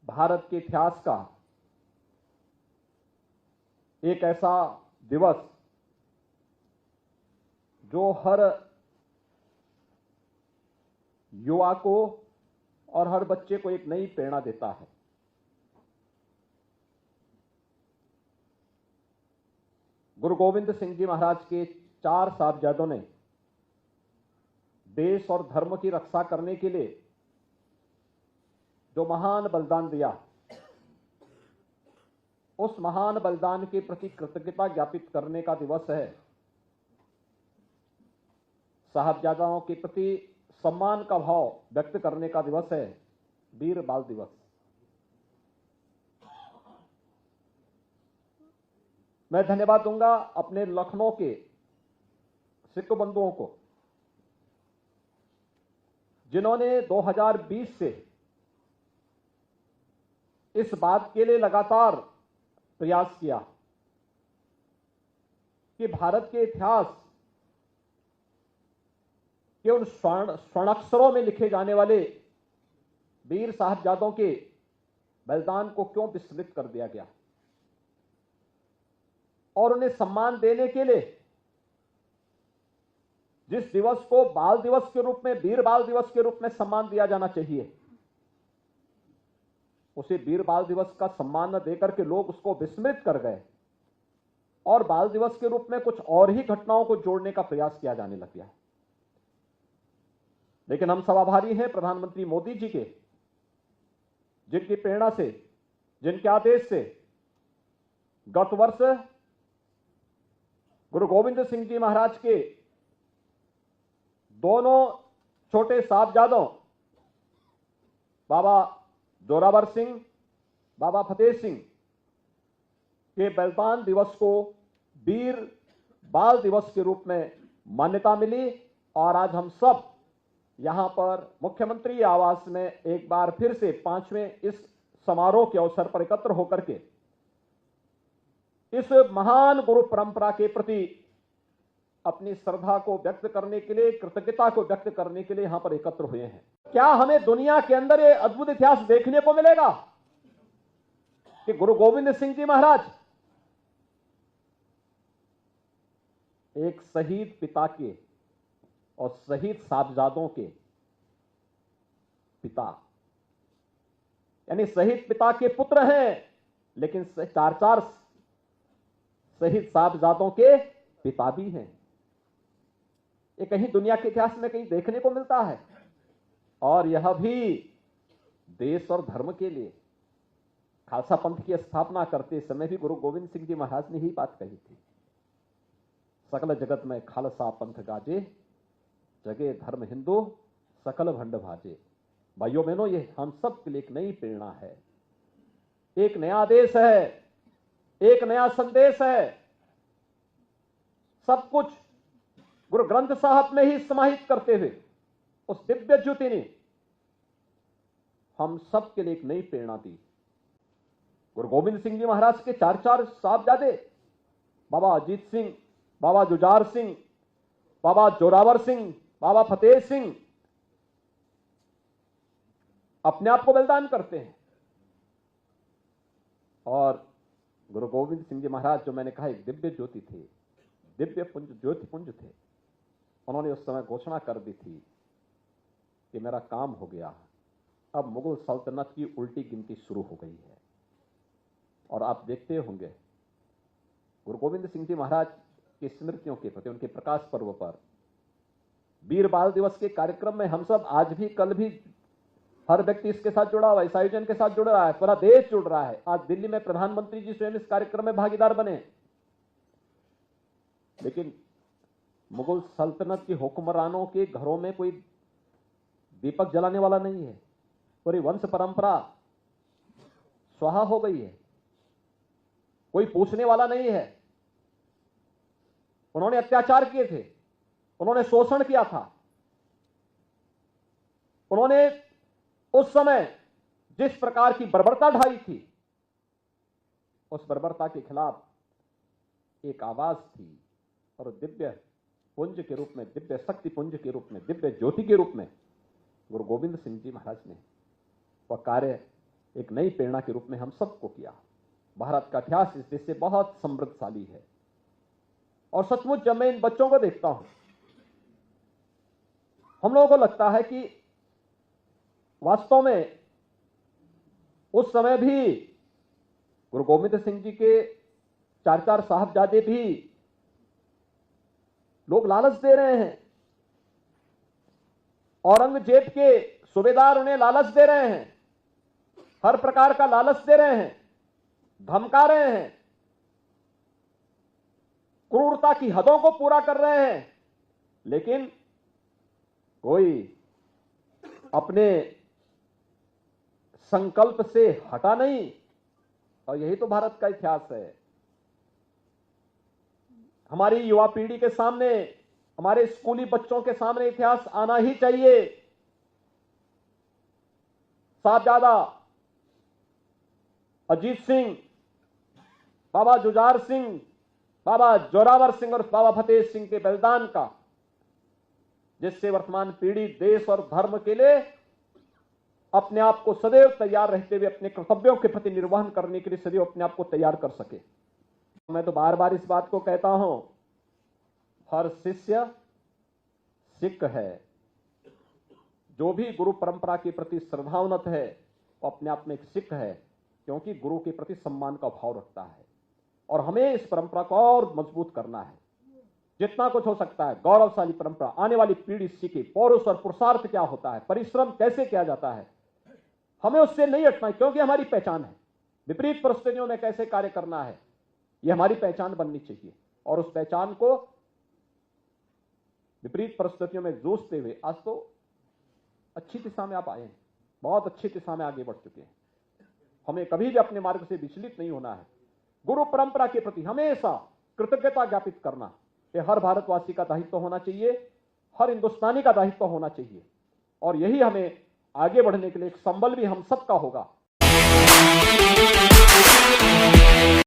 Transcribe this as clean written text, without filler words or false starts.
भारत के इतिहास का एक ऐसा दिवस जो हर युवा को और हर बच्चे को एक नई प्रेरणा देता है। गुरु गोविंद सिंह जी महाराज के 4 साहबजादों ने देश और धर्म की रक्षा करने के लिए जो महान बलिदान दिया, उस महान बलिदान के प्रति कृतज्ञता ज्ञापित करने का दिवस है। साहबजादों के प्रति सम्मान का भाव व्यक्त करने का दिवस है वीर बाल दिवस। मैं धन्यवाद दूंगा अपने लखनऊ के सिख बंधुओं को, जिन्होंने 2020 से इस बात के लिए लगातार प्रयास किया कि भारत के इतिहास के उन स्वर्णाक्षरों में लिखे जाने वाले वीर साहबजादों के बलिदान को क्यों विस्मृत कर दिया गया, और उन्हें सम्मान देने के लिए जिस दिवस को बाल दिवस के रूप में, वीर बाल दिवस के रूप में सम्मान दिया जाना चाहिए, उसे वीर बाल दिवस का सम्मान न देकर के लोग उसको विस्मृत कर गए और बाल दिवस के रूप में कुछ और ही घटनाओं को जोड़ने का प्रयास किया जाने लग गया। लेकिन हम सब आभारी हैं प्रधानमंत्री मोदी जी के, जिनकी प्रेरणा से, जिनके आदेश से गत वर्ष गुरु गोविंद सिंह जी महाराज के दोनों छोटे साहबजादों बाबा जोरावर सिंह, बाबा फतेह सिंह के बलिदान दिवस को वीर बाल दिवस के रूप में मान्यता मिली। और आज हम सब यहां पर मुख्यमंत्री आवास में एक बार फिर से 5वें इस समारोह के अवसर पर एकत्र होकर के इस महान गुरु परंपरा के प्रति अपनी श्रद्धा को व्यक्त करने के लिए, कृतज्ञता को व्यक्त करने के लिए यहां पर एकत्र हुए हैं। क्या हमें दुनिया के अंदर ये अद्भुत इतिहास देखने को मिलेगा कि गुरु गोविंद सिंह जी महाराज एक शहीद पिता के और शहीद साहबजादों के पिता, यानी शहीद पिता के पुत्र हैं, लेकिन 4 शहीद साहबजादों के पिता भी हैं। ये कहीं दुनिया के इतिहास में कहीं देखने को मिलता है, और यह भी देश और धर्म के लिए। खालसा पंथ की स्थापना करते समय भी गुरु गोविंद सिंह जी महाराज ने ही बात कही थी, सकल जगत में खालसा पंथ गाजे, जगे धर्म हिंदू सकल भंड भाजे। भाइयों बहनों, ये हम सब के लिए एक नई प्रेरणा है, एक नया आदेश है, एक नया संदेश है। सब कुछ गुरु ग्रंथ साहब में ही समाहित करते हुए उस दिव्य ज्योति ने हम सब के लिए एक नई प्रेरणा दी। गुरु गोविंद सिंह जी महाराज के 4 साहबजादे, बाबा अजीत सिंह, बाबा जुझार सिंह, बाबा जोरावर सिंह, बाबा फतेह सिंह अपने आप को बलिदान करते हैं। और गुरु गोविंद सिंह जी महाराज, जो मैंने कहा एक दिव्य ज्योति थे, दिव्य पुंज, ज्योति पुंज थे। उन्होंने उस समय घोषणा कर दी थी कि मेरा काम हो गया, अब मुगल सल्तनत की उल्टी गिनती शुरू हो गई है। और आप देखते होंगे गुरु गोविंद सिंह जी महाराज की स्मृतियों के प्रति, उनके प्रकाश पर्व पर वीर बाल दिवस के कार्यक्रम में हम सब आज भी, कल भी, हर व्यक्ति इसके साथ जुड़ा हुआ है, इस आयोजन के साथ जुड़ रहा है, पूरा देश जुड़ रहा है। आज दिल्ली में प्रधानमंत्री जी स्वयं इस कार्यक्रम में भागीदार बने। लेकिन मुगल सल्तनत के हुक्मरानों के घरों में कोई दीपक जलाने वाला नहीं है, पूरी वंश परंपरा स्वाहा हो गई है, कोई पूछने वाला नहीं है। उन्होंने अत्याचार किए थे, उन्होंने शोषण किया था, उन्होंने उस समय जिस प्रकार की बर्बरता ढाई थी, उस बर्बरता के खिलाफ एक आवाज थी। और दिव्य पुंज के रूप में, दिव्य शक्ति पुंज के रूप में, दिव्य ज्योति के रूप में गुरु गोविंद सिंह जी महाराज ने वह कार्य एक नई प्रेरणा के रूप में हम सबको किया। भारत का इतिहास इस देश से बहुत समृद्धशाली है। और सचमुच जब मैं इन बच्चों को देखता हूं, हम लोगों को लगता है कि वास्तव में उस समय भी गुरु गोविंद सिंह जी के चार साहबजादे भी लोग लालच दे रहे हैं, औरंगजेब के सूबेदार उन्हें लालच दे रहे हैं, हर प्रकार का लालच दे रहे हैं, धमका रहे हैं, क्रूरता की हदों को पूरा कर रहे हैं, लेकिन कोई अपने संकल्प से हटा नहीं। और यही तो भारत का इतिहास है। हमारी युवा पीढ़ी के सामने, हमारे स्कूली बच्चों के सामने इतिहास आना ही चाहिए। साहबजादा अजीत सिंह, बाबा जुझार सिंह, बाबा जोरावर सिंह और बाबा फतेह सिंह के बलिदान का, जिससे वर्तमान पीढ़ी देश और धर्म के लिए अपने आप को सदैव तैयार रहते हुए अपने कर्तव्यों के प्रति निर्वहन करने के लिए सदैव अपने आप को तैयार कर सके। मैं तो बार बार इस बात को कहता हूं, हर शिष्य सिख है। जो भी गुरु परंपरा के प्रति श्रद्धावनत है वो अपने आप में एक सिख है, क्योंकि गुरु के प्रति सम्मान का भाव रखता है। और हमें इस परंपरा को और मजबूत करना है, जितना कुछ हो सकता है। गौरवशाली परंपरा, आने वाली पीढ़ी सीखे पौरुष और पुरुषार्थ क्या होता है, परिश्रम कैसे किया जाता है, हमें उससे नहीं हटना है, क्योंकि हमारी पहचान है। विपरीत परिस्थितियों में कैसे कार्य करना है, यह हमारी पहचान बननी चाहिए। और उस पहचान को विपरीत परिस्थितियों में जूझते हुए आज तो अच्छी दिशा में आप आए हैं, बहुत अच्छी दिशा में आगे बढ़ चुके हैं। हमें कभी भी अपने मार्ग से विचलित नहीं होना है। गुरु परंपरा के प्रति हमेशा कृतज्ञता ज्ञापित करना ये हर भारतवासी का दायित्व होना चाहिए, हर हिंदुस्तानी का दायित्व होना चाहिए। और यही हमें आगे बढ़ने के लिए एक संबल भी हम सबका होगा।